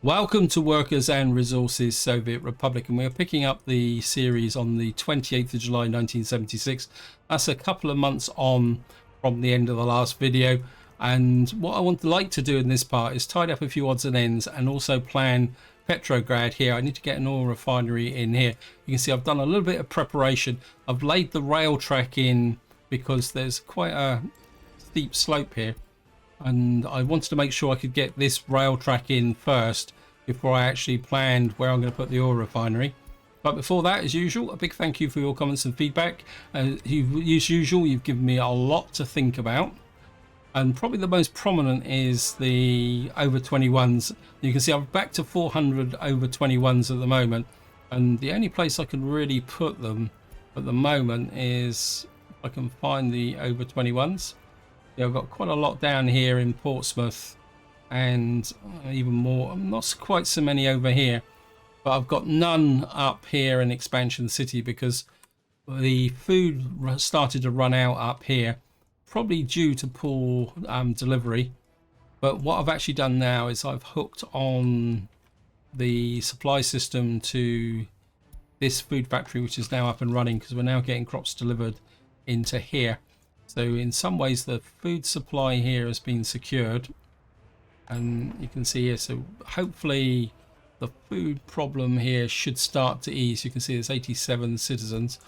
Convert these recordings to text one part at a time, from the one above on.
Welcome to Workers and Resources Soviet Republic, and we're picking up the series on the 28th of July 1976. That's a couple of months on from the end of the last video, and what I would like to do in this part is tidy up a few odds and ends and also plan Petrograd here. I need to get an oil refinery in here. You can see I've done a little bit of preparation. I've laid the rail track in because there's quite a steep slope here, and I wanted to make sure I could get this rail track in first before I actually planned where I'm going to put the oil refinery. But before that, as usual, a big thank you for your comments and feedback. As usual, you've given me a lot to think about, and probably the most prominent is the over 21s. You can see I'm back to 400 over 21s at the moment, and the only place I can really put them at the moment is if I can find the over 21s. Yeah, I've got quite a lot down here in Portsmouth, and even more, not quite so many over here, but I've got none up here in Expansion City because the food started to run out up here, probably due to poor delivery. But what I've actually done now is I've hooked on the supply system to this food factory, which is now up and running because we're now getting crops delivered into here. So in some ways the food supply here has been secured, and you can see here, so hopefully the food problem here should start to ease. You can see there's 87 citizens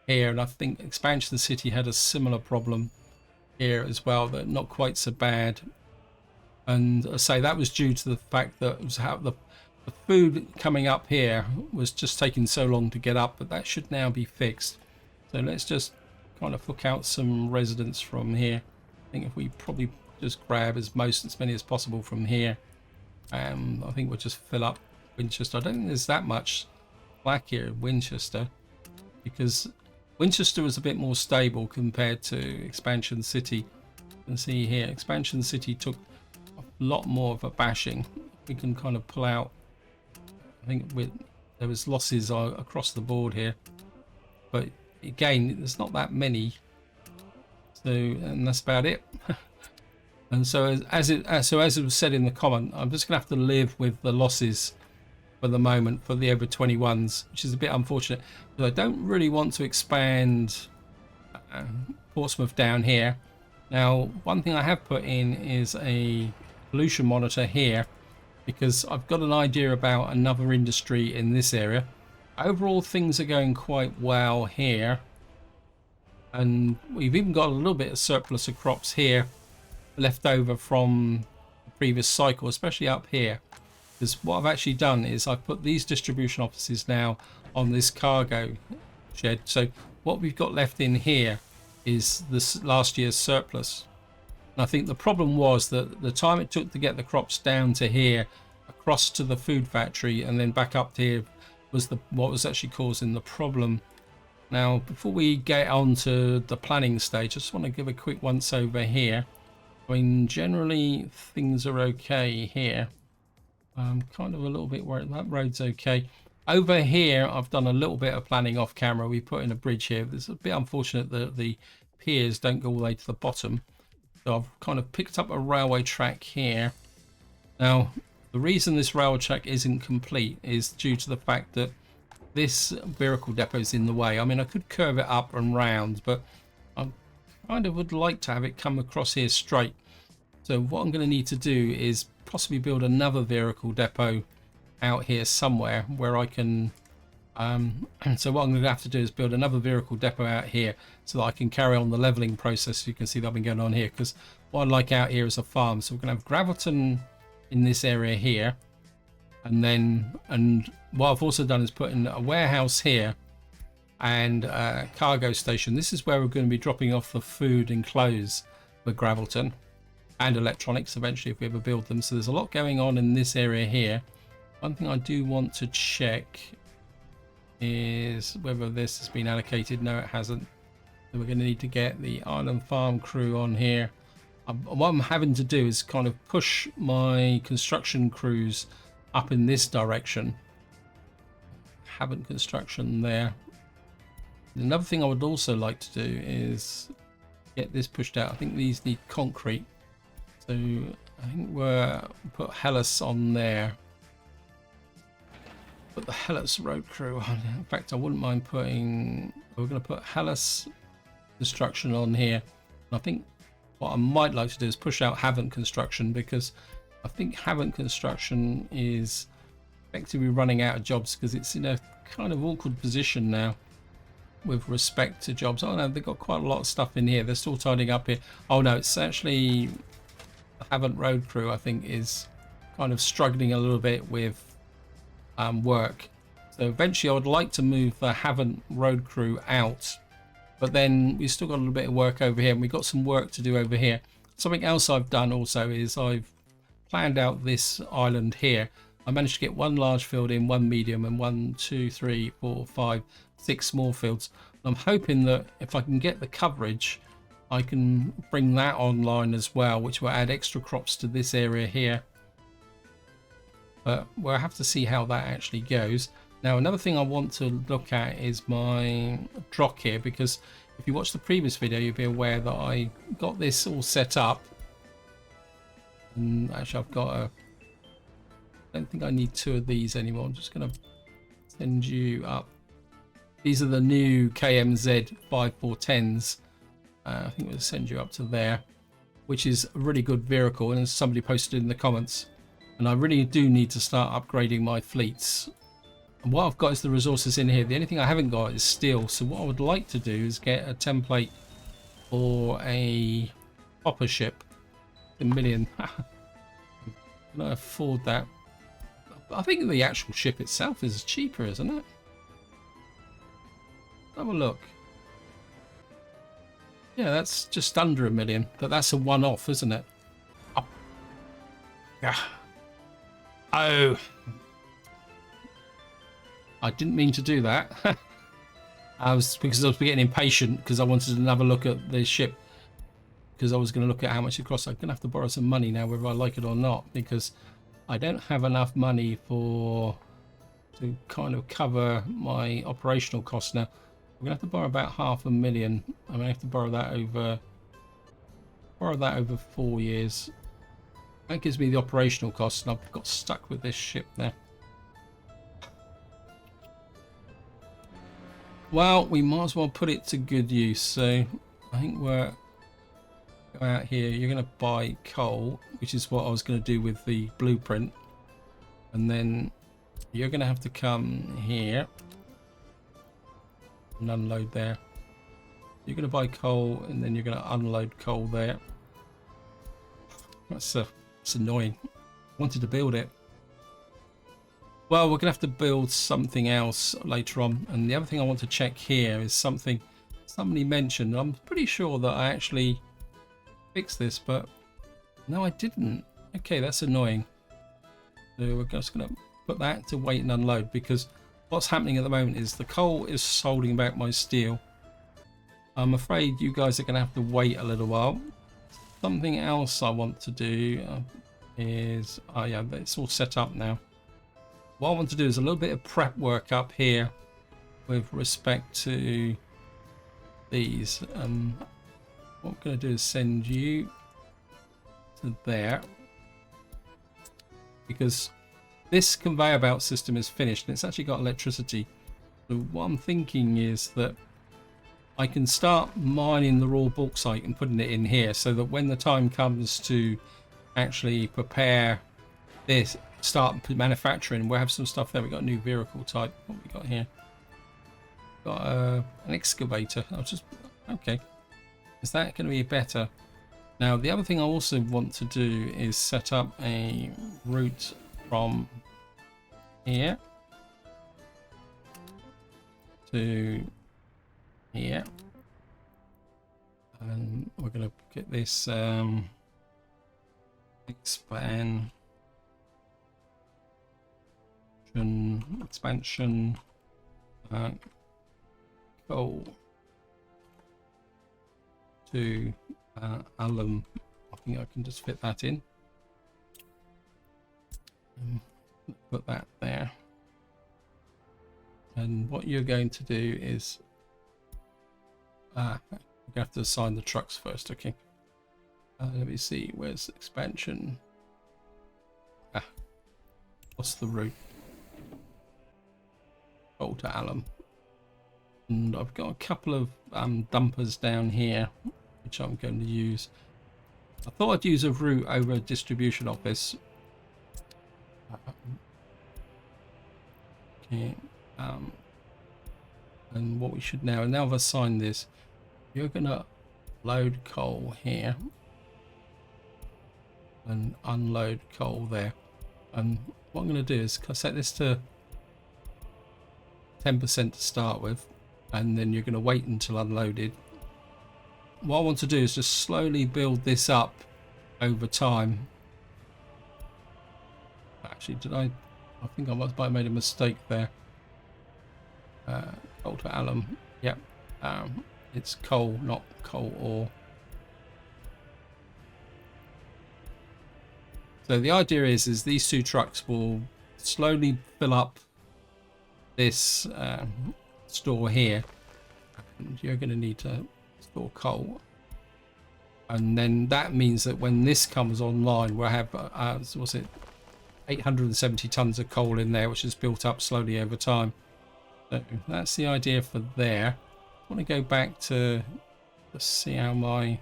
here, and I think Expansion City had a similar problem here as well, but not quite so bad. And I say that was due to the fact that it was how the food coming up here was just taking so long to get up, but that should now be fixed. So let's just kind of hook out some residents from here. I think if we probably just grab as many as possible from here, I think we'll just fill up Winchester. I don't think there's that much slack here in Winchester, because Winchester was a bit more stable compared to Expansion City. You can see here Expansion City took a lot more of a bashing. We can kind of pull out, I think there was losses across the board here, but again there's not that many, so, and that's about it. And so as it was said in the comment, I'm just gonna have to live with the losses for the moment for the over 21s, which is a bit unfortunate, but I don't really want to expand Portsmouth down here. Now, one thing I have put in is a pollution monitor here, because I've got an idea about another industry in this area. Overall, things are going quite well here, and we've even got a little bit of surplus of crops here left over from the previous cycle, especially up here, because what I've actually done is I've put these distribution offices now on this cargo shed. So what we've got left in here is this last year's surplus. And I think the problem was that the time it took to get the crops down to here, across to the food factory, and then back up to here was what was actually causing the problem. Now, before we get on to the planning stage, I just want to give a quick once over here. I mean, generally things are okay here. I'm kind of a little bit worried. That road's okay. Over here, I've done a little bit of planning off camera. We put in a bridge here. It's a bit unfortunate that the piers don't go all the way to the bottom. So I've kind of picked up a railway track here. Now, the reason this railway track isn't complete is due to the fact that this vehicle depot is in the way. I mean, I could curve it up and round, but I kind of would like to have it come across here straight. So what I'm going to need to do is possibly build another vehicle depot out here somewhere where I can so what I'm going to have to do is build another vehicle depot out here so that I can carry on the leveling process. You can see that I've been going on here, because what I'd like out here is a farm. So we're going to have Gravelton in this area here, and what I've also done is put in a warehouse here and a cargo station. This is where we're going to be dropping off the food and clothes for Gravelton, and electronics eventually if we ever build them. So there's a lot going on in this area here. One thing I do want to check is whether this has been allocated. No, it hasn't. So we're going to need to get the island farm crew on here. What I'm having to do is kind of push my construction crews up in this direction. Haven't construction there. Another thing I would also like to do is get this pushed out. I think these need concrete, so I think we'll put Hellas on there. put the Hellas road crew on. In fact, I wouldn't mind putting, we're going to put Hellas construction on here. And I think what I might like to do is push out Haven construction, because I think Haven construction is effectively running out of jobs, because it's in a kind of awkward position now with respect to jobs. Oh no, they've got quite a lot of stuff in here. They're still tidying up here. Oh no, it's actually the Haven road crew, I think, is kind of struggling a little bit with work. So eventually I would like to move the Haven road crew out, but then we've still got a little bit of work over here, and we've got some work to do over here. Something else I've done also is I've planned out this island here. I managed to get one large field in, one medium, and 1, 2, 3, 4, 5, 6 small fields. I'm hoping that if I can get the coverage, I can bring that online as well, which will add extra crops to this area here. But we'll have to see how that actually goes. Now, another thing I want to look at is my drock here, because if you watch the previous video, you'll be aware that I got this all set up. And actually, I've got a... I don't think I need 2 of these anymore. I'm just going to send you up. These are the new KMZ 5410s. I think we'll send you up to there, which is a really good vehicle. And somebody posted in the comments. And I really do need to start upgrading my fleets. And what I've got is the resources in here. The only thing I haven't got is steel. So what I would like to do is get a template for a hopper ship. A million. Can I afford that? I think the actual ship itself is cheaper, isn't it? Have a look. Yeah, that's just under 1 million. But that's a one-off, isn't it? Oh. Yeah. Oh, I didn't mean to do that. because I was getting impatient, because I wanted another look at the ship, because I was going to look at how much it costs. I'm going to have to borrow some money now, whether I like it or not, because I don't have enough money to kind of cover my operational costs now. I'm going to have to borrow about $500,000. I'm going to have to borrow that over 4 years. That gives me the operational costs, and I've got stuck with this ship there. Well, we might as well put it to good use. So I think we're go out here. You're going to buy coal, which is what I was going to do with the blueprint. And then you're going to have to come here and unload there. You're going to buy coal, and then you're going to unload coal there. That's annoying. I wanted to build it. Well, we're gonna have to build something else later on. And the other thing I want to check here is something somebody mentioned. I'm pretty sure that I actually fixed this, but no, I didn't. Okay, that's annoying. So we're just gonna put that to wait and unload, because what's happening at the moment is the coal is holding back my steel. I'm afraid you guys are gonna have to wait a little while. Something else I want to do is, oh yeah, it's all set up now. What I want to do is a little bit of prep work up here with respect to these. What I'm going to do is send you to there, because this conveyor belt system is finished and it's actually got electricity. So what I'm thinking is that I can start mining the raw bauxite and putting it in here, so that when the time comes to actually prepare this, start manufacturing, we'll have some stuff there. We've got a new vehicle type. What we got here? Got an excavator. I'll just, okay. Is that going to be better? Now, the other thing I also want to do is set up a route from here to here. And we're going to get this expansion coal to alum. I think I can just fit that in. Put that there. And what you're going to do is you have to assign the trucks first. Okay. Let me see. Where's expansion? What's the route? to alum. And I've got a couple of dumpers down here, which I'm going to use. I thought I'd use a route over a distribution office. Okay. And what we should now I've assigned this, you're going to load coal here and unload coal there. And what I'm going to do is set this to 10% to start with, and then you're going to wait until unloaded. What I want to do is just slowly build this up over time. Actually, I think I might have made a mistake there. Coal to alum. Yep. It's coal, not coal ore. So the idea is these two trucks will slowly fill up this store here, and you're going to need to store coal, and then that means that when this comes online, we'll have what's it, 870 tons of coal in there, which is built up slowly over time. So that's the idea for there. I want to go back to see how my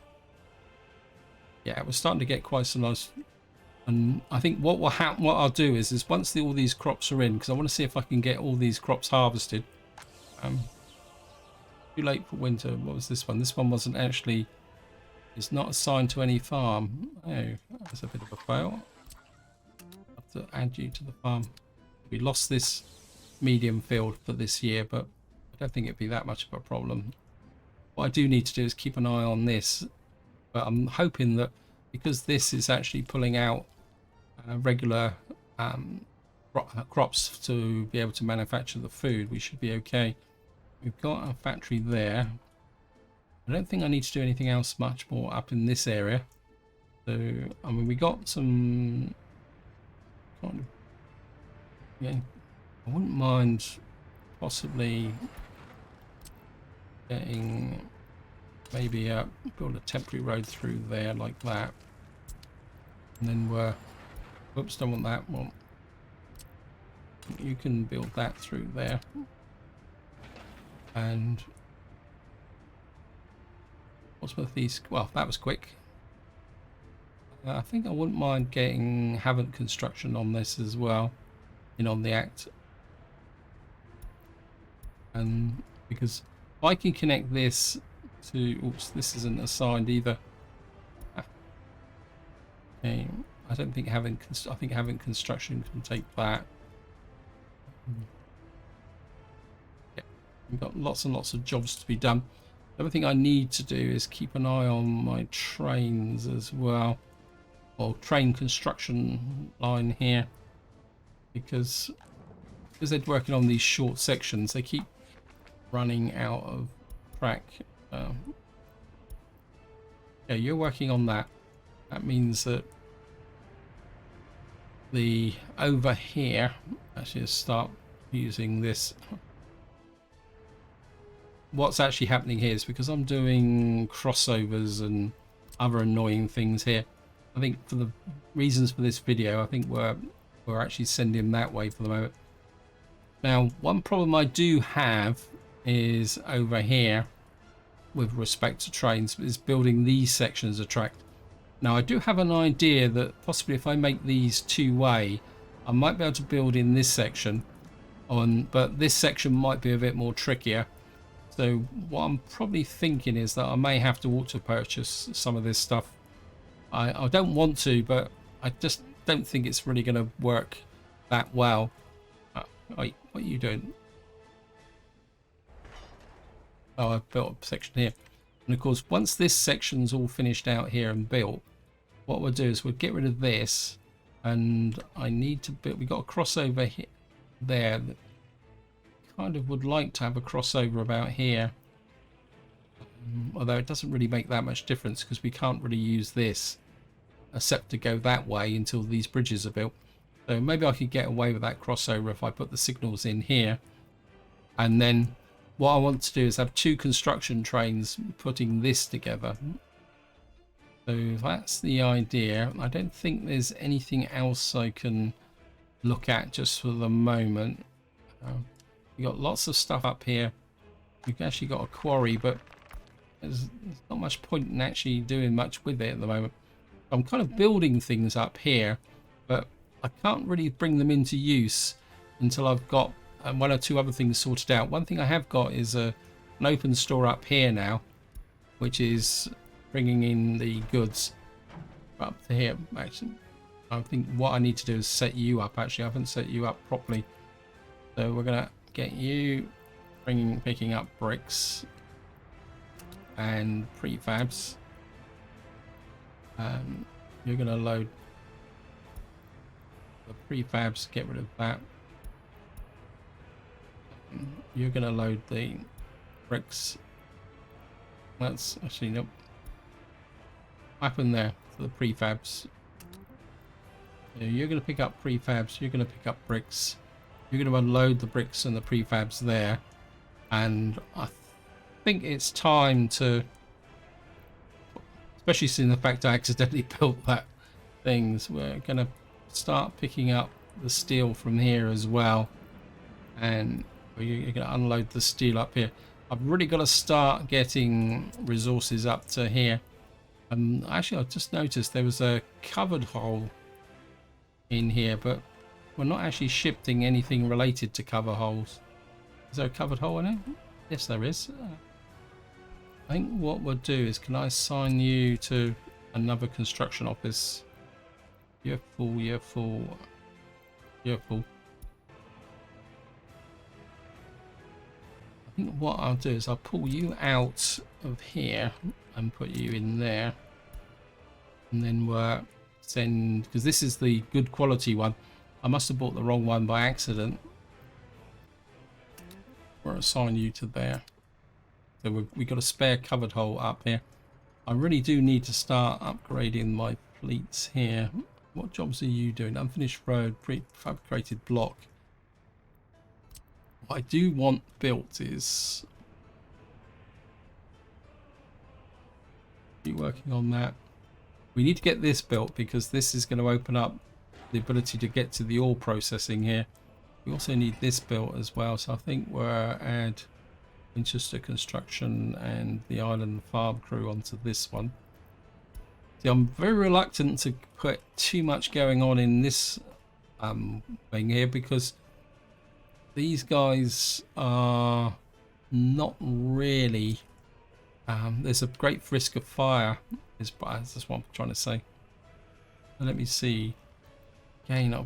we're starting to get quite some nice. And I think what will happen, what I'll do is once all these crops are in, because I want to see if I can get all these crops harvested. Too late for winter. What was this one? This one wasn't actually. It's not assigned to any farm. Oh, that's a bit of a fail. I have to add you to the farm. We lost this medium field for this year, but I don't think it'd be that much of a problem. What I do need to do is keep an eye on this, but I'm hoping that because this is actually pulling out regular crops to be able to manufacture the food, we should be okay. We've got a factory there. I don't think I need to do anything else much more up in this area. So I mean, we got some kind of, yeah, I wouldn't mind possibly getting maybe build a temporary road through there like that, and then we're, oops, don't want that one. You can build that through there, and what's with these? Well, that was quick. I think I wouldn't mind getting Havant construction on this as well, on the act, and because if I can connect this to, oops, this isn't assigned either. Okay, I don't think having construction can take that. Yeah, we've got lots and lots of jobs to be done. The other thing I need to do is keep an eye on my trains as well, or train construction line here, because they're working on these short sections, they keep running out of track. Yeah, you're working on that. That means that the over here, actually start using this. What's actually happening here is because I'm doing crossovers and other annoying things here, I think for the reasons for this video, I think we're actually sending that way for the moment. Now, one problem I do have is over here with respect to trains is building these sections of track. Now, I do have an idea that possibly if I make these two-way, I might be able to build in this section on, but this section might be a bit more trickier. So what I'm probably thinking is that I may have to auto purchase some of this stuff. I don't want to, but I just don't think it's really going to work that well. Wait, what are you doing? Oh, I've built a section here. And of course, once this section's all finished out here and built, what we'll do is we'll get rid of this, and I need to build, we've got a crossover here, there, that kind of would like to have a crossover about here. Although it doesn't really make that much difference because we can't really use this except to go that way until these bridges are built. So maybe I could get away with that crossover if I put the signals in here. And then what I want to do is have two construction trains putting this together. So that's the idea. I don't think there's anything else I can look at just for the moment. You got lots of stuff up here. We've actually got a quarry, but there's not much point in actually doing much with it at the moment. I'm kind of building things up here, but I can't really bring them into use until I've got one or two other things sorted out. One thing I have got is an open store up here now, which is bringing in the goods up to here. Actually, I think what I need to do is set you up. Actually, I haven't set you up properly, so we're gonna get you picking up bricks and prefabs. You're gonna load the prefabs, get rid of that. You're gonna load the bricks. That's actually nope. What happened there to the prefabs? You're gonna pick up prefabs, you're gonna pick up bricks, you're gonna unload the bricks and the prefabs there, and I think it's time to, especially seeing the fact I accidentally built that things, we're gonna start picking up the steel from here as well, and you're gonna unload the steel up here. I've really got to start getting resources up to here. Actually, I just noticed there was a covered hole in here, but we're not actually shipping anything related to cover holes. Is there a covered hole in it? Yes, there is. I think what we'll do is, can I assign you to another construction office? You're full, you're full, you're full. I think what I'll do is I'll pull you out of here and put you in there, and then we'll send, because this is the good quality one. I must have bought the wrong one by accident. We'll assign you to there. So we've got a spare covered hole up here. I really do need to start upgrading my fleets here. What jobs are you doing? Unfinished road, prefabricated block. What I do want built is, be working on that. We need to get this built because this is going to open up the ability to get to the ore processing here. We also need this built as well, so I think we'll add Winchester Construction and the Island Farm crew onto this one. See, I'm very reluctant to put too much going on in this thing here because these guys are not really, there's a great risk of fire, that's what I'm trying to say. And let me see, again, I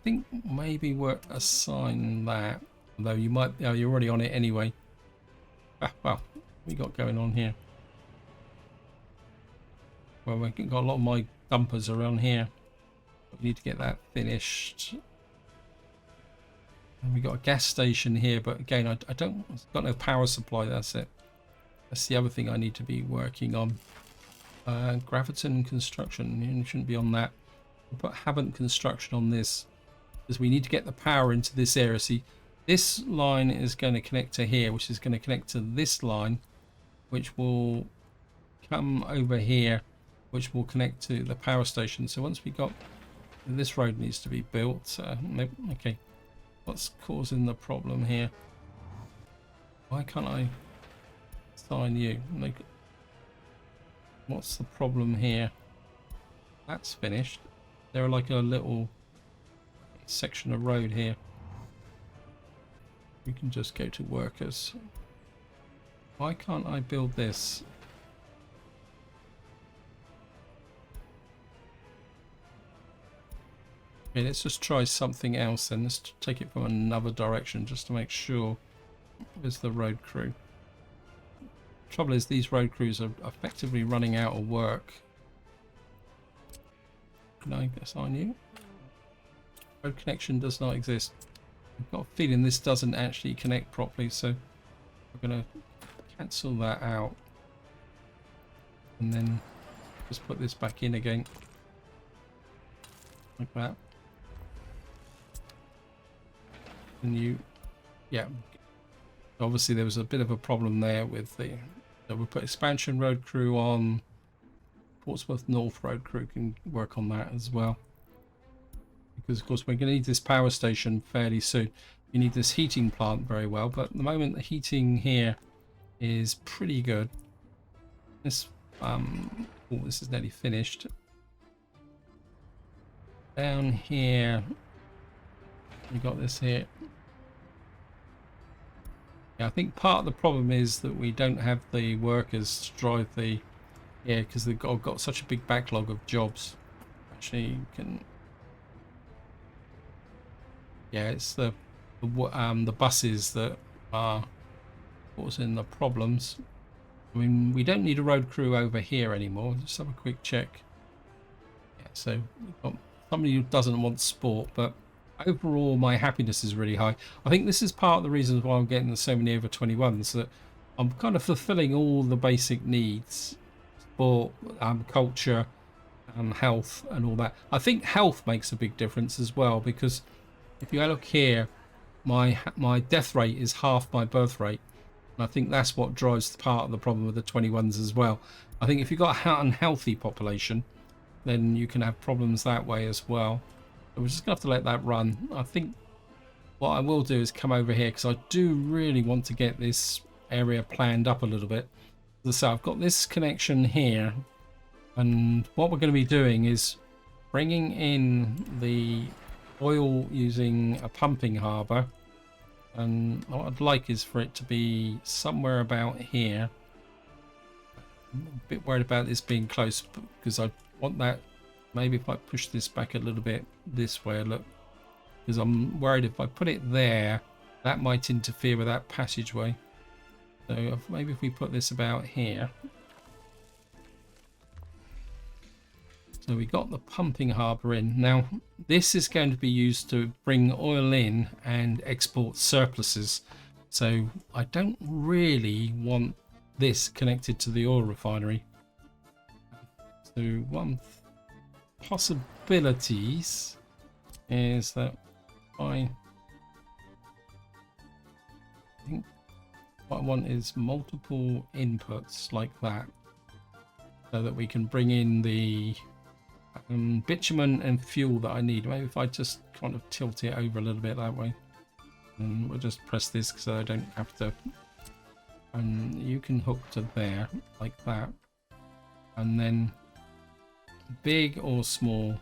think maybe we're assigned that, although you might, oh, you're already on it anyway. Well, what we got going on here? Well, we've got a lot of my dumpers around here. We need to get that finished. And we got a gas station here, but again, I don't, I've got no power supply. That's it. That's the other thing I need to be working on. Graviton Construction, you shouldn't be on that. We'll put Havant Construction on this because we need to get the power into this area. See, this line is going to connect to here, which is going to connect to this line, which will come over here, which will connect to the power station. So once we got, this road needs to be built. Okay, what's causing the problem here? Why can't I assign you? Like, what's the problem here? That's finished. They're like a little section of road here. We can just go to workers. Why can't I build this? Okay, let's just try something else then. Let's take it from another direction just to make sure. Where's the road crew? Trouble is, these road crews are effectively running out of work. Can I assign you? Road connection does not exist. I've got a feeling this doesn't actually connect properly, so we're going to cancel that out and then just put this back in again like that. And you, yeah, obviously there was a bit of a problem there with the, so we'll put expansion road crew on. Portsmouth North road crew can work on that as well, because of course we're going to need this power station fairly soon. you need this heating plant very well, but at the moment the heating here is pretty good. This oh, this is nearly finished. Down here we got this here. Yeah, I think part of the problem is that we don't have the workers to drive the, yeah, because they've got such a big backlog of jobs. Actually, you can, yeah, it's the buses that are causing the problems. I mean, we don't need a road crew over here anymore. Just have a quick check. Yeah, so we've got somebody who doesn't want sport, but overall my happiness is really high. I think this is part of the reasons why I'm getting so many over 21s, that I'm kind of fulfilling all the basic needs: sport, culture, health, and all that. I think health makes a big difference as well, because if you look here, my death rate is half my birth rate, and I think that's what drives part of the problem with the 21s as well. I think if you've got an unhealthy population, then you can have problems that way as well. So we're just gonna have to let that run. I think what I will do is come over here, because I do really want to get this area planned up a little bit. So I've got this connection here, and what we're going to be doing is bringing in the oil using a pumping harbour, and what I'd like is for it to be somewhere about here. I'm a bit worried about this being close, because I want that, maybe if I push this back a little bit this way, look, because I'm worried if I put it there, that might interfere with that passageway. So maybe if we put this about here. So we got the pumping harbour in. Now this is going to be used to bring oil in and export surpluses. So I don't really want this connected to the oil refinery. So one possibilities is that I think what I want is multiple inputs like that, so that we can bring in the bitumen and fuel that I need. Maybe if I just kind of tilt it over a little bit that way, and we'll just press this so I don't have to, and you can hook to there like that, and then big or small.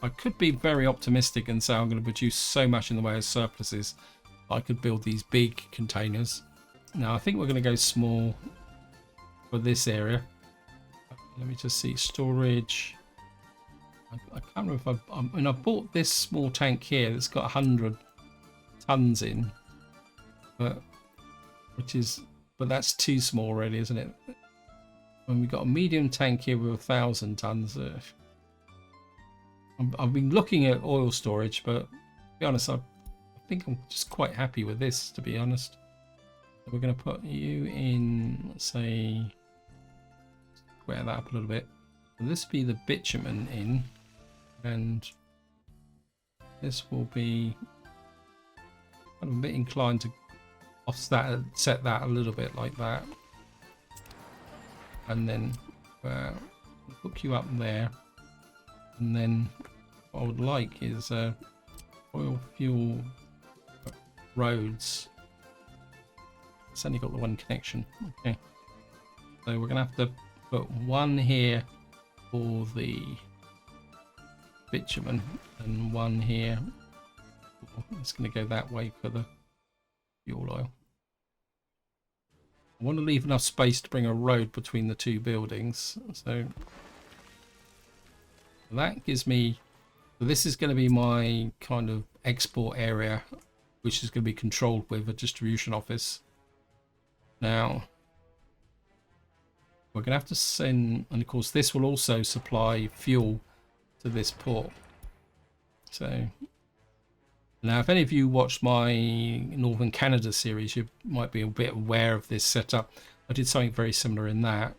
I could be very optimistic and say I'm going to produce so much in the way of surpluses, I could build these big containers. Now I think we're going to go small for this area. Let me just see storage. I can't remember if I mean, I bought this small tank here that's got 100 tons in, but that's too small already, isn't it? When we got a medium tank here with 1,000 tons. I've been looking at oil storage, but to be honest, I think I'm just quite happy with this, to be honest. So we're going to put you in, let's say, square that up a little bit. So this will be the bitumen in, and this will be kind of a bit inclined to offset that a little bit like that, and then hook you up there. And then what I would like is oil fuel roads. It's only got the one connection. Okay, so we're gonna have to put one here for the bitumen and one here. It's gonna go that way for the fuel oil. I want to leave enough space to bring a road between the two buildings, so that gives me, this is going to be my kind of export area, which is going to be controlled with a distribution office. Now we're going to have to send, and of course this will also supply fuel to this port. So now if any of you watched my Northern Canada series, you might be a bit aware of this setup. I did something very similar in that.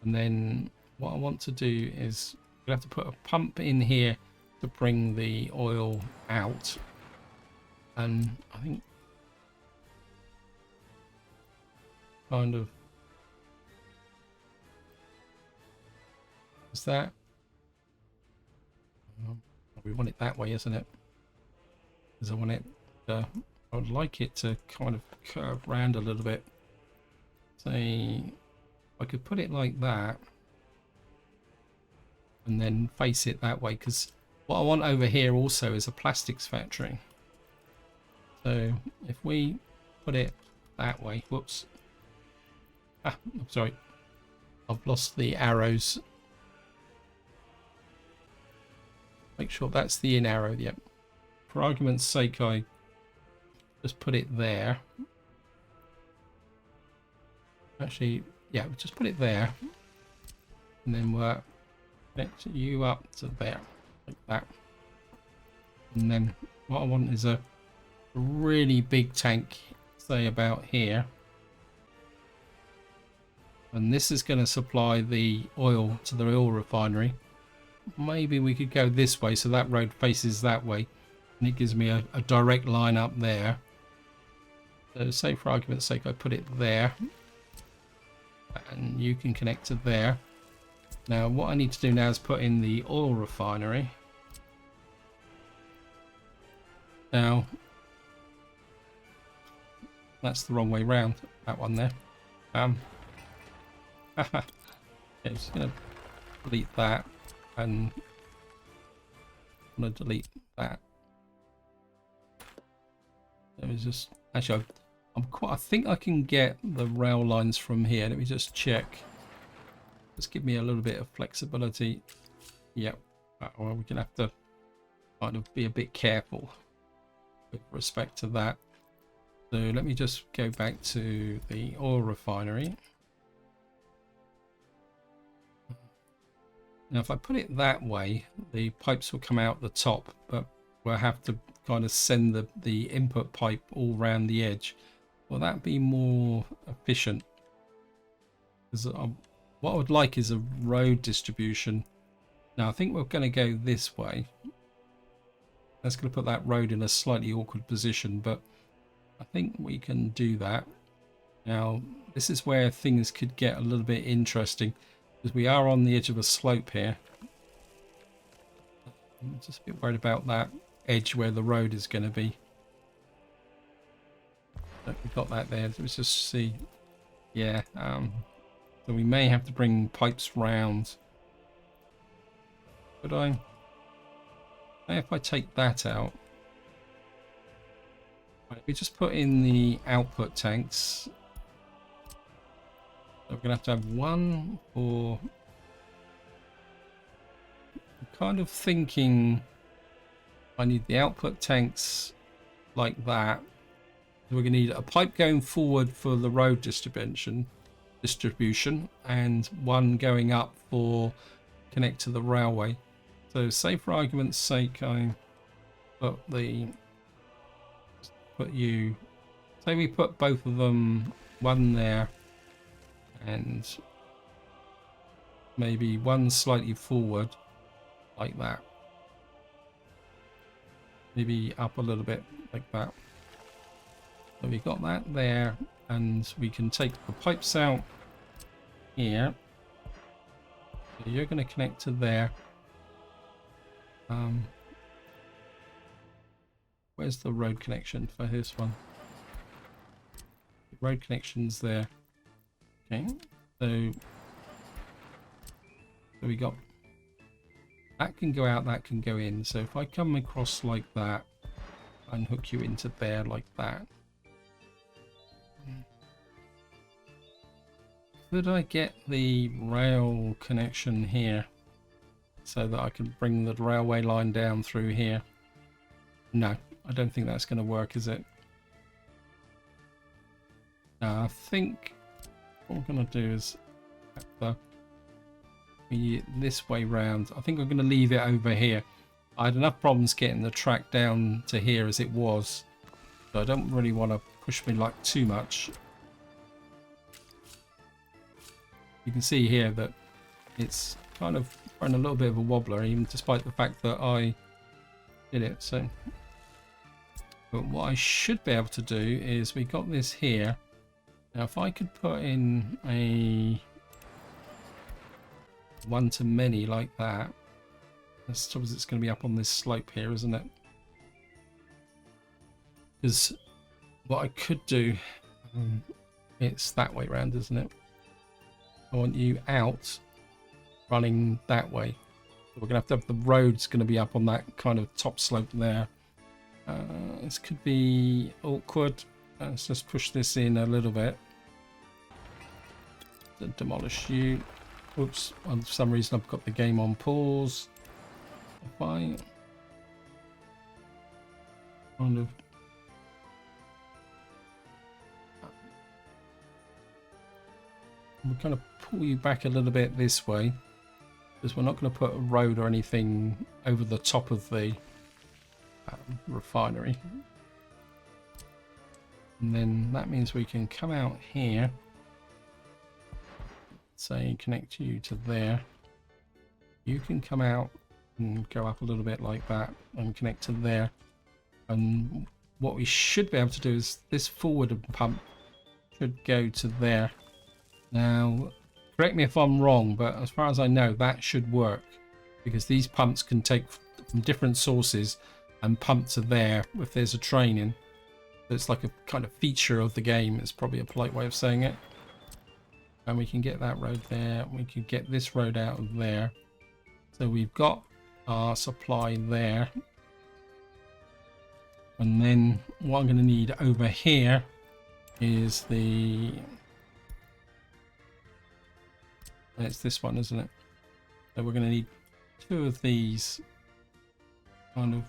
And then what I want to do is we have to put a pump in here to bring the oil out, and I think kind of is that we want it that way, isn't it? because I want it I would like it to kind of curve round a little bit. Say I could put it like that and then face it that way, because what I want over here also is a plastics factory. So if we put it that way, whoops, I'm sorry, I've lost the arrows. Make sure that's the in arrow. Yep. For argument's sake, I just put it there. Actually, yeah, just put it there, and then we'll connect you up to there, like that. And then what I want is a really big tank, say about here. And this is going to supply the oil to the oil refinery. Maybe we could go this way, so that road faces that way, and it gives me a direct line up there. So say for argument's sake I put it there, and you can connect to there. Now what I need to do now is put in the oil refinery. Now that's the wrong way round, that one there. Okay, just gonna delete that, and I'm gonna delete that. Let me just actually I think I can get the rail lines from here. Let me just check. Just give me a little bit of flexibility. Yep. Well, we're gonna have to kind of be a bit careful with respect to that. So let me just go back to the oil refinery. Now if I put it that way, the pipes will come out the top, but we'll have to kind of send the input pipe all around the edge. Will that be more efficient? Because what I would like is a road distribution. Now I think we're going to go this way. That's going to put that road in a slightly awkward position, but I think we can do that. Now this is where things could get a little bit interesting, because we are on the edge of a slope here. I'm just a bit worried about that edge where the road is going to be. We've got that there. Let's just see. Yeah, so we may have to bring pipes round. Could I? If I take that out, right, we just put in the output tanks. So we're going to have one for. I'm kind of thinking I need the output tanks like that. We're going to need a pipe going forward for the road distribution, and one going up for connect to the railway. So say for argument's sake I put you, say we put both of them, one there and maybe one slightly forward like that, maybe up a little bit like that. So we got that there, and we can take the pipes out here. So you're going to connect to there. Where's the road connection for this one? The road connection's there. Okay, so we got that can go out, that can go in. So if I come across like that and hook you into there like that. Could I get the rail connection here so that I can bring the railway line down through here? No, I don't think that's going to work, is it? No, I think what we're going to do is this way round. I think I'm going to leave it over here. I had enough problems getting the track down to here as it was, so I don't really want to push me like too much. You can see here that it's kind of running a little bit of a wobbler, even despite the fact that I did it. So, but what I should be able to do is we got this here. Now, if I could put in a one-to-many like that, I suppose it's going to be up on this slope here, isn't it? Because what I could do, it's that way around, isn't it? I want you out running that way. So we're going to have the road's going to be up on that kind of top slope there. This could be awkward. Let's just push this in a little bit. Demolish you. Oops, for some reason I've got the game on pause. If I kind of we're going to pull you back a little bit this way, because we're not going to put a road or anything over the top of the refinery. And then that means we can come out here, say connect you to there. You can come out and go up a little bit like that and connect to there. And what we should be able to do is this forward pump should go to there. Now, correct me if I'm wrong, but as far as I know, that should work, because these pumps can take from different sources and pump to there if there's a train in. So it's like a kind of feature of the game. It's probably a polite way of saying it. And we can get that road there. We can get this road out of there. So we've got our supply there. And then what I'm going to need over here is the... It's this one, isn't it? So we're going to need 2 of these. Kind of,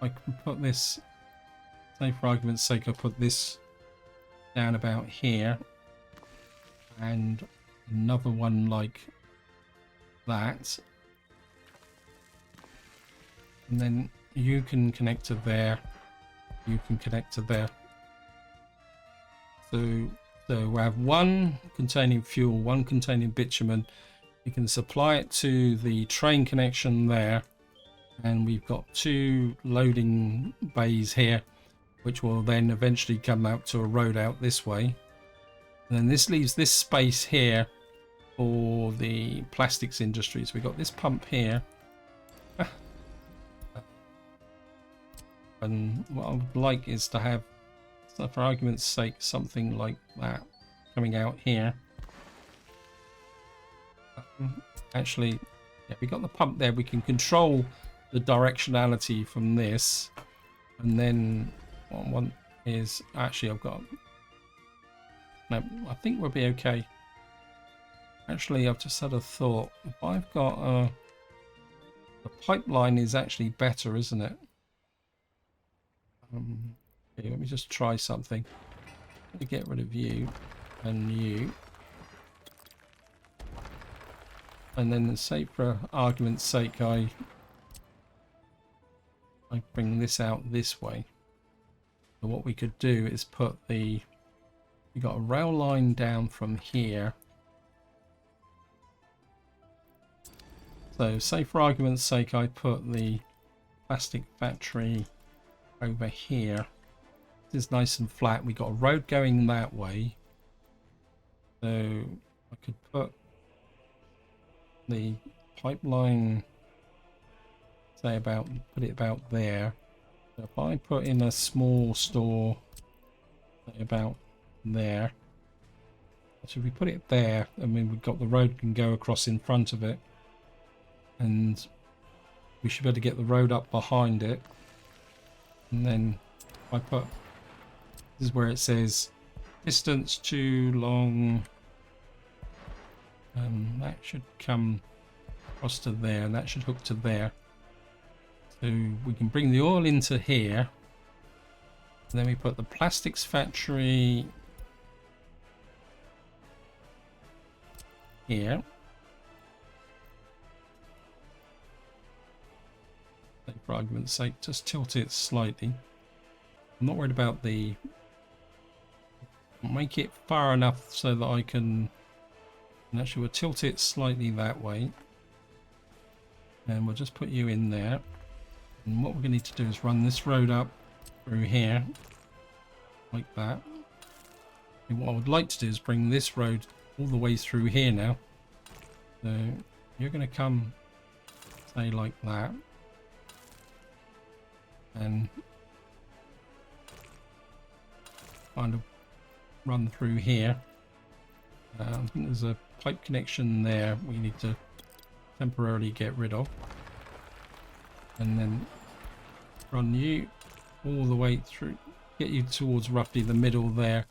I can put this, say for argument's sake, I'll put this down about here. And another one like that. And then you can connect to there. You can connect to there. So we have one containing fuel, one containing bitumen. You can supply it to the train connection there. And we've got 2 loading bays here, which will then eventually come out to a road out this way. And then this leaves this space here for the plastics industry. So we've got this pump here. And what I would like is to have, so for argument's sake, something like that coming out here. Actually, yeah, we got the pump there. We can control the directionality from this. And then what I want is, actually I've got, no, I think we'll be okay. Actually, I've just had a thought. If I've got the pipeline is actually better, isn't it? Okay, let me just try something. Let me get rid of you and you. And then say for argument's sake, I bring this out this way. So what we could do is put we got a rail line down from here. So say for argument's sake, I put the plastic factory over here. This is nice and flat. We got a road going that way. So I could put the pipeline, say put it about there. So if I put in a small store, say about there. So if we put it there, I mean we've got the road can go across in front of it. And we should be able to get the road up behind it. And then I put, this is where it says distance too long. That should come across to there, and that should hook to there. So we can bring the oil into here. And then we put the plastics factory here. For argument's sake, just tilt it slightly. I'm not worried about the... Make it far enough so that I can... And actually we'll tilt it slightly that way. And we'll just put you in there. And what we're going to need to do is run this road up through here. Like that. And what I would like to do is bring this road all the way through here now. So you're going to come, say like that. And kind of run through here. I think there's a pipe connection there we need to temporarily get rid of, and then run you all the way through, get you towards roughly the middle there,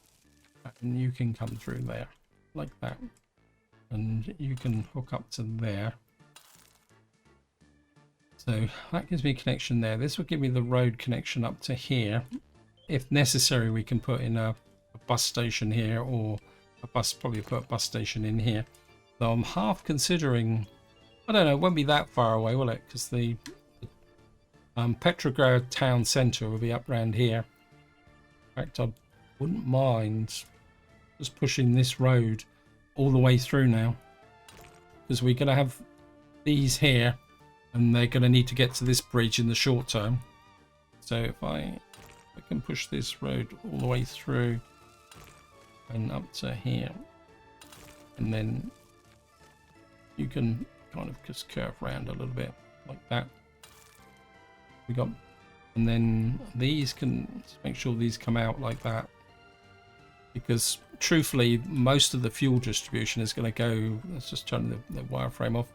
and you can come through there like that, and you can hook up to there. So that gives me a connection there. This will give me the road connection up to here. If necessary, we can put in a bus station here, or a bus, probably put a bus station in here. Though I'm half considering, I don't know, it won't be that far away, will it? Because the Petrograd town centre will be up around here. In fact, I wouldn't mind just pushing this road all the way through now, because we're going to have these here, and they're going to need to get to this bridge in the short term. So if I can push this road all the way through and up to here, and then you can kind of just curve around a little bit like that. We got, and then these can make sure these come out like that, because truthfully most of the fuel distribution is going to go, let's just turn the wireframe off,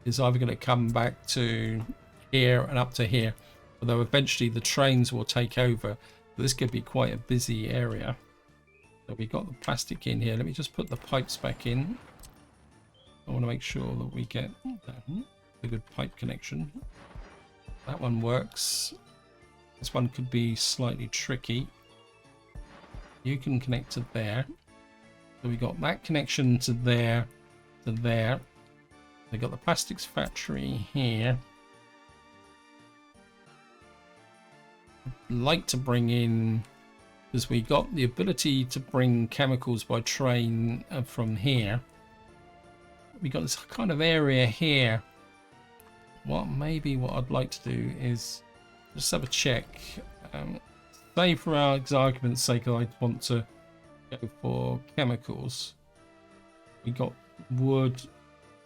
is either going to come back to here and up to here, although eventually the trains will take over. This could be quite a busy area. So we got the plastic in here. Let me just put the pipes back in. I want to make sure that we get a good pipe connection. That one works. This one could be slightly tricky. You can connect to there. So we got that connection to there, to there. We got the plastics factory here. I'd like to bring in, because we got the ability to bring chemicals by train from here. We got this kind of area here. What I'd like to do is just have a check. Say for our argument's sake, I want to go for chemicals. We got wood.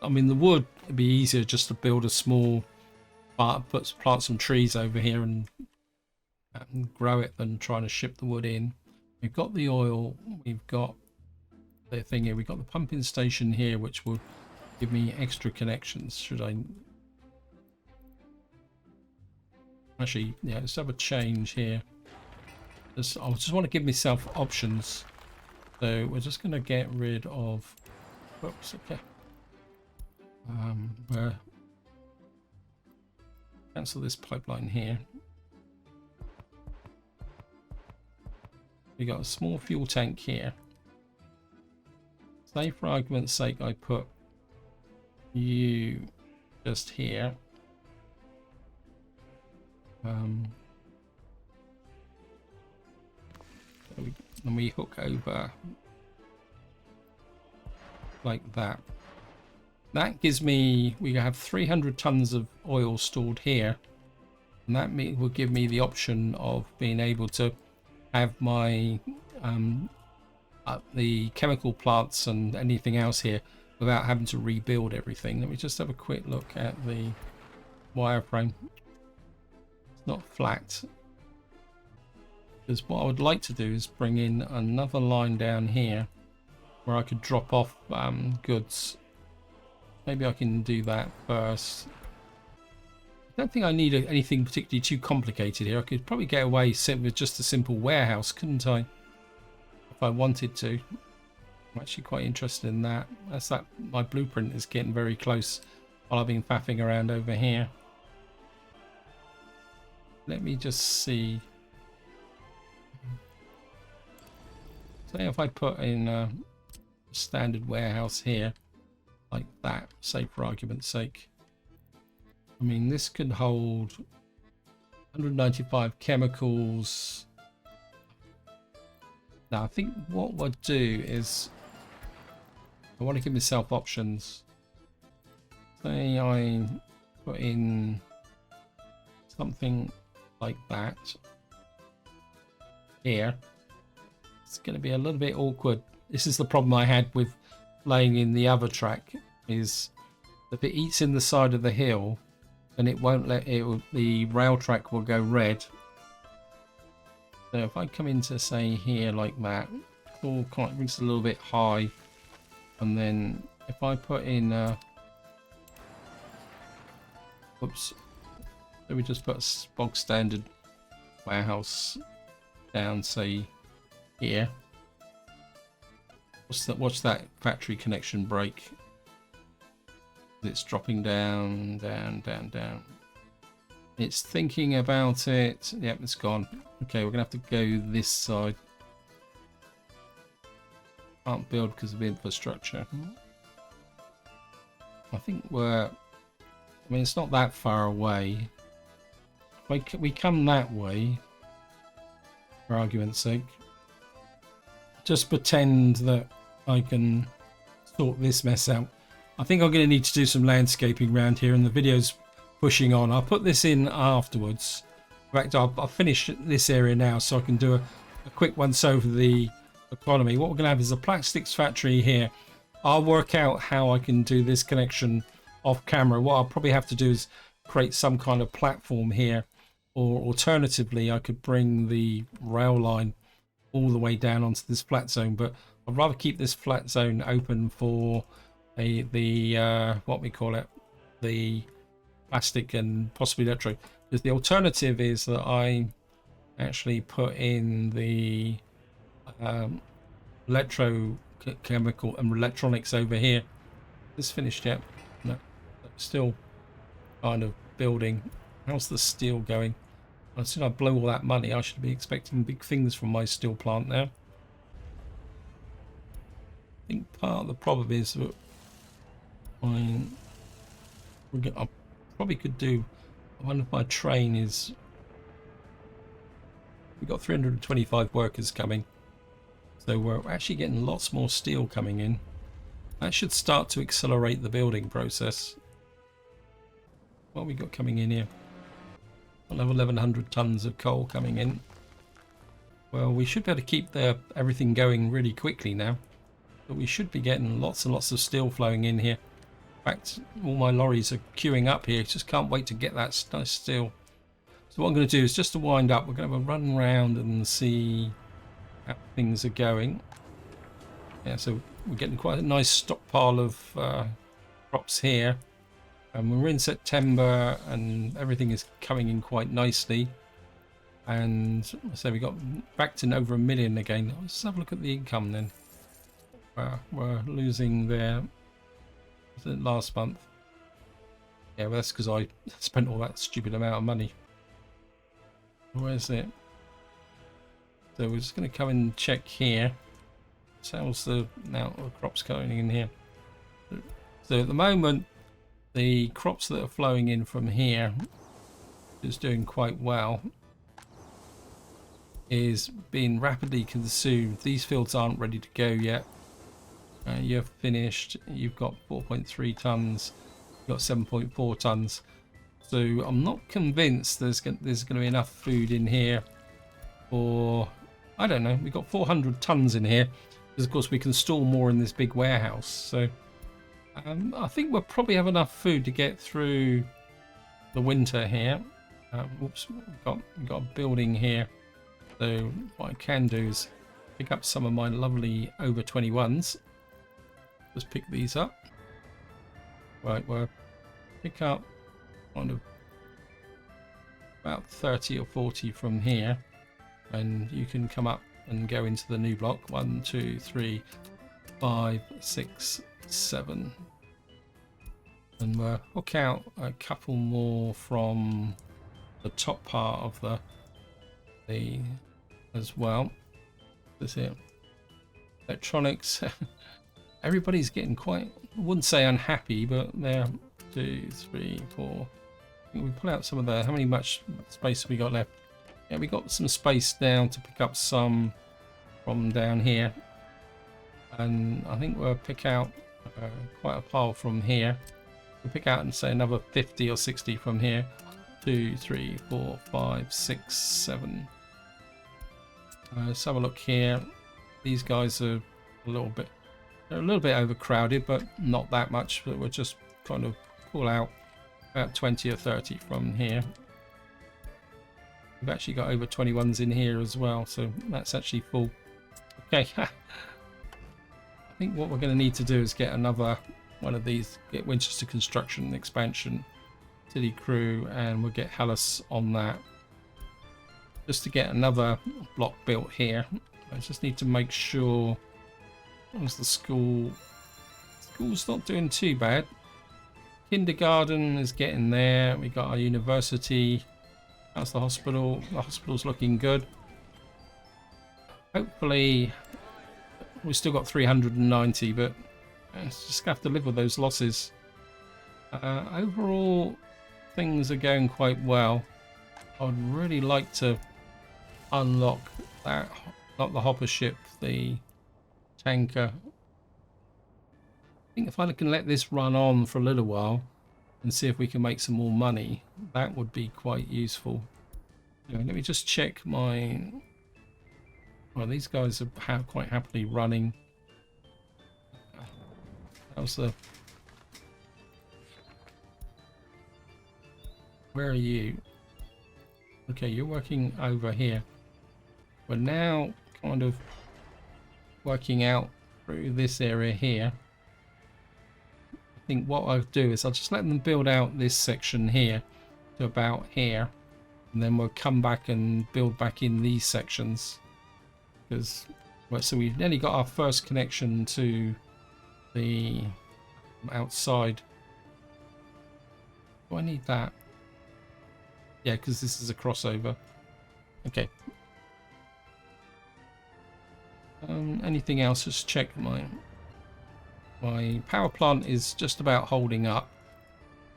I mean, the wood would be easier just to build a small plant some trees over here and grow it than trying to ship the wood in. We've got the oil, we've got the thing here, we've got the pumping station here, which will give me extra connections. Should I actually, yeah, let's have a change here. I just want to give myself options. So we're just going to get rid of, whoops, okay. Cancel this pipeline here. We got a small fuel tank here. Say for argument's sake I put you just here. And we hook over like that. That gives me, we have 300 tons of oil stored here, and that will give me the option of being able to have my the chemical plants and anything else here without having to rebuild everything. Let me just have a quick look at the wireframe. It's not flat, because what I would like to do is bring in another line down here where I could drop off goods. Maybe I can do that first. I don't think I need anything particularly too complicated here. I could probably get away with just a simple warehouse, couldn't I? If I wanted to. I'm actually quite interested in that. That's that. My blueprint is getting very close while I've been faffing around over here. Let me just see. Say if I put in a standard warehouse here, like that, say for argument's sake. I mean, this could hold 195 chemicals. Now, I think what we'll do is I want to give myself options. Say I put in something like that here. It's going to be a little bit awkward. This is the problem I had with laying in the other track, is if it eats in the side of the hill, then it won't let it, the rail track will go red. So if I come into, say, here like that, all kind of brings it a little bit high, and then if I put in, whoops, so we just put a bog standard warehouse down, say, here. Watch that factory connection break. It's dropping down, down, down, down. It's thinking about it. Yep, it's gone. Okay, we're gonna have to go this side. Can't build because of infrastructure. I think I mean, it's not that far away. We come that way, for argument's sake. Just pretend that I can sort this mess out. I think I'm going to need to do some landscaping around here, and the video's pushing on. I'll put this in afterwards. In fact, I'll finish this area now so I can do a quick once over the economy. What we're going to have is a plastics factory here. I'll work out how I can do this connection off camera. What I'll probably have to do is create some kind of platform here, or alternatively I could bring the rail line all the way down onto this flat zone, but I'd rather keep this flat zone open for what we call it, the plastic and possibly electro, because the alternative is that I actually put in the electrochemical and electronics over here. Is this finished yet? No, still kind of building. How's the steel going? As soon as I blow all that money, I should be expecting big things from my steel plant now. I think part of the problem is that I probably could do one of my train is we've got 325 workers coming, so we're actually getting lots more steel coming in. That should start to accelerate the building process. What have we got coming in here? Level 1100 tons of coal coming in. Well, we should be able to keep everything going really quickly now, but we should be getting lots and lots of steel flowing in here. In fact, all my lorries are queuing up here. Just can't wait to get that nice steel. So what I'm going to do is, just to wind up, we're going to have a run around and see how things are going. Yeah, so we're getting quite a nice stockpile of crops here. And we're in September and everything is coming in quite nicely. And so we got back to over 1 million again. Let's have a look at the income then. We're losing there. Was it last month? Yeah, well, that's because I spent all that stupid amount of money. Where's it? So we're just going to come and check here. So how's the amount of crops going in here? So at the moment, the crops that are flowing in from here is doing quite well. Is being rapidly consumed. These fields aren't ready to go yet. You're finished. You've got 4.3 tons. You've got 7.4 tons. So I'm not convinced there's going to be enough food in here for, I don't know, we've got 400 tons in here, because of course we can store more in this big warehouse. So I think we'll probably have enough food to get through the winter here. Oops, we've got a building here. So what I can do is pick up some of my lovely over 21s. Just pick these up. Right, we'll pick up kind of about 30 or 40 from here, and you can come up and go into the new block. 1, 2, 3, 5, 6, 7, and we'll hook out a couple more from the top part of the as well. This here, electronics. Everybody's getting quite, I wouldn't say unhappy, but they're 2, 3, 4. I think we pull out some of the, how much space have we got left? Yeah, we got some space down to pick up some from down here, and I think we'll pick out quite a pile from here. We'll pick out and say another 50 or 60 from here. 2, 3, 4, 5, 6, 7. Let's have a look here. These guys are they're a little bit overcrowded, but not that much. But we'll just kind of pull out about 20 or 30 from here. We've actually got over 21s in here as well, so that's actually full. Okay. I think what we're going to need to do is get another one of these, get Winchester Construction Expansion, City Crew, and we'll get Hellas on that. Just to get another block built here. I just need to make sure as the school's not doing too bad. Kindergarten is getting there. We got our university. That's the hospital. The hospital's looking good. Hopefully, we've still got 390, but just have to live with those losses. Overall, things are going quite well. I'd really like to unlock that, not the hopper ship, the tanker. I think if I can let this run on for a little while and see if we can make some more money, that would be quite useful. Anyway, let me just check my... Well, these guys are quite happily running. How's the... Where are you? Okay, you're working over here. We're now kind of working out through this area here. I think what I'll do is I'll just let them build out this section here to about here, and then we'll come back and build back in these sections. Because, well, so we've nearly got our first connection to the outside. Do I need that? Yeah, because this is a crossover. Okay. Anything else? Just check my power plant is just about holding up.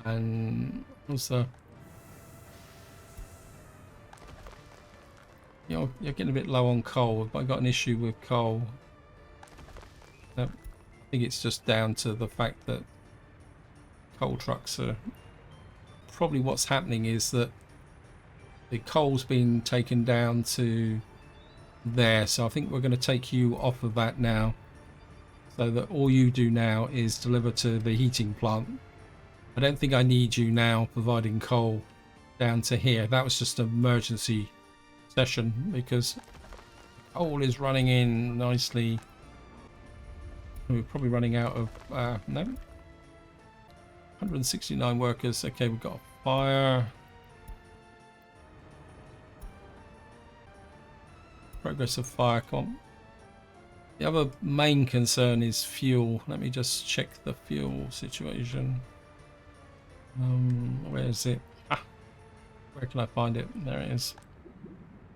And what's the... You're getting a bit low on coal. Have I got an issue with coal? No, I think it's just down to the fact that coal trucks are... Probably what's happening is that the coal's been taken down to there, so I think we're going to take you off of that now, so that all you do now is deliver to the heating plant. I don't think I need you now providing coal down to here. That was just an emergency session because coal is running in nicely. We're probably running out of no, 169 workers. Okay, we've got a fire. Progress of fire comp. The other main concern is fuel. Let me just check the fuel situation. Where is it? Where can I find it? There it is.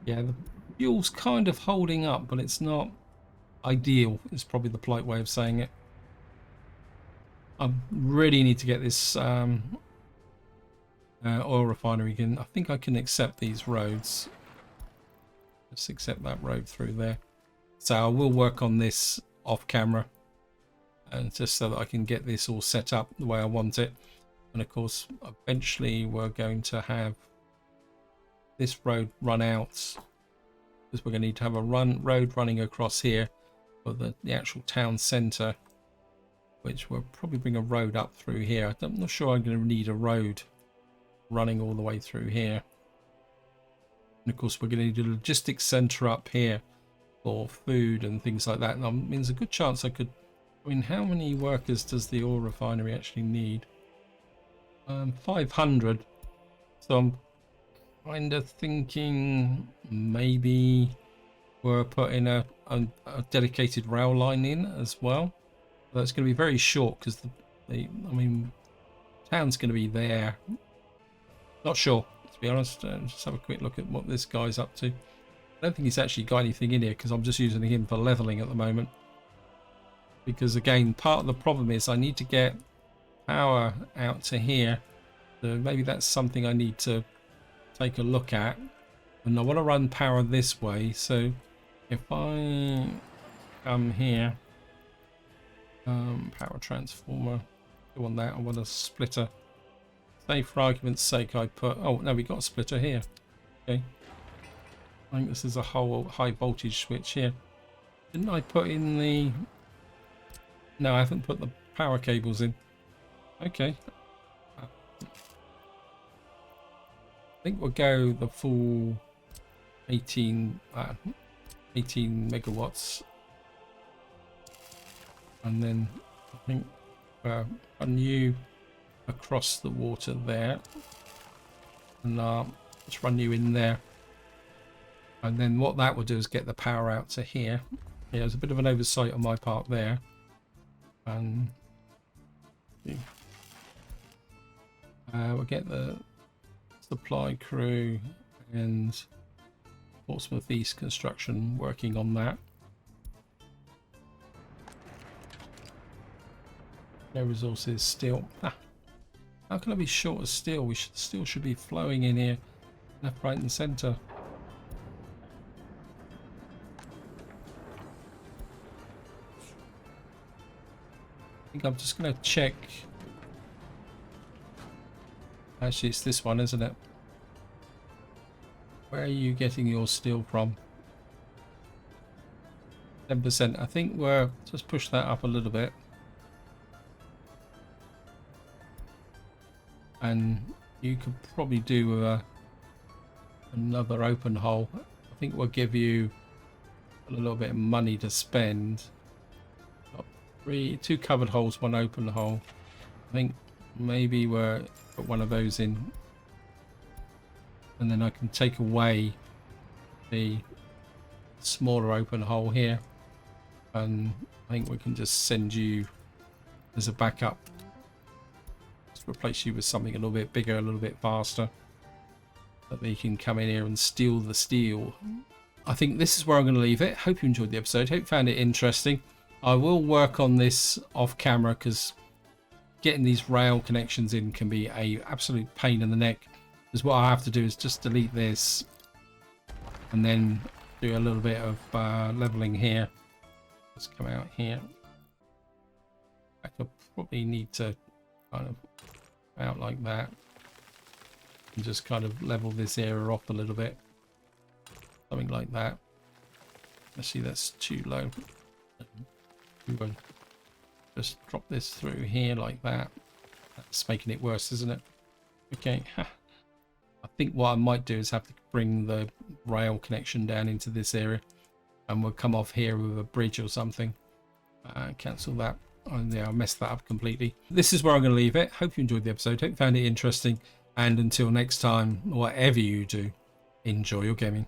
Yeah, the fuel's kind of holding up, but it's not ideal, is probably the polite way of saying it. I really need to get this oil refinery again. I think I can accept these roads. Just accept that road through there. So I will work on this off camera, and just so that I can get this all set up the way I want it. And of course, eventually we're going to have this road run out, because we're going to need to have a road running across here for the actual town centre, which will probably bring a road up through here. I'm not sure I'm going to need a road running all the way through here. And of course, we're going to need a logistics centre up here for food and things like that. And I mean, there's a good chance I could... I mean, how many workers does the oil refinery actually need? 500. So I'm kind of thinking maybe we're putting a dedicated rail line in as well. That's going to be very short because I mean, town's going to be there. Not sure. To be honest, just have a quick look at what this guy's up to. I don't think he's actually got anything in here because I'm just using him for leveling at the moment. Because again, part of the problem is I need to get power out to here. So maybe that's something I need to take a look at. And I want to run power this way. So if I come here, power transformer, go on that. I want a splitter. Say for argument's sake I put... Oh, no, we got a splitter here. Okay. I think this is a whole high voltage switch here. Didn't I put in the... No, I haven't put the power cables in. Okay. I think we'll go the full 18 megawatts, and then I think run you across the water there, and let's run you in there, and then what that will do is get the power out to here. Yeah, there's a bit of an oversight on my part there, and we'll get the supply crew and Portsmouth East Construction working on that. No resources, steel. How can I be short of steel? Steel should be flowing in here, left, right and centre. I think I'm just going to check. Actually, it's this one, isn't it? Where are you getting your steel from? 10%. I think we're just push that up a little bit. And you could probably do another open hole. I think we'll give you a little bit of money to spend. Two covered holes, one open hole. I think maybe we'll put one of those in, and then I can take away the smaller open hole here, and I think we can just send you as a backup. Let's replace you with something a little bit bigger, a little bit faster, that they can come in here and steal the steel. I think this is where I'm going to leave it. Hope you enjoyed the episode. Hope you found it interesting. I will work on this off camera because getting these rail connections in can be a absolute pain in the neck. Because what I have to do is just delete this and then do a little bit of leveling here. Just come out here. I could probably need to kind of out like that and just kind of level this area off a little bit, something like that. Actually, that's too low. We will just drop this through here like that. That's making it worse, isn't it? Okay. I think what I might do is have to bring the rail connection down into this area, and we'll come off here with a bridge or something. Cancel that. Oh, yeah, I messed that up completely. This is where I'm going to leave it. Hope you enjoyed the episode. Hope you found it interesting. And until next time, whatever you do, enjoy your gaming.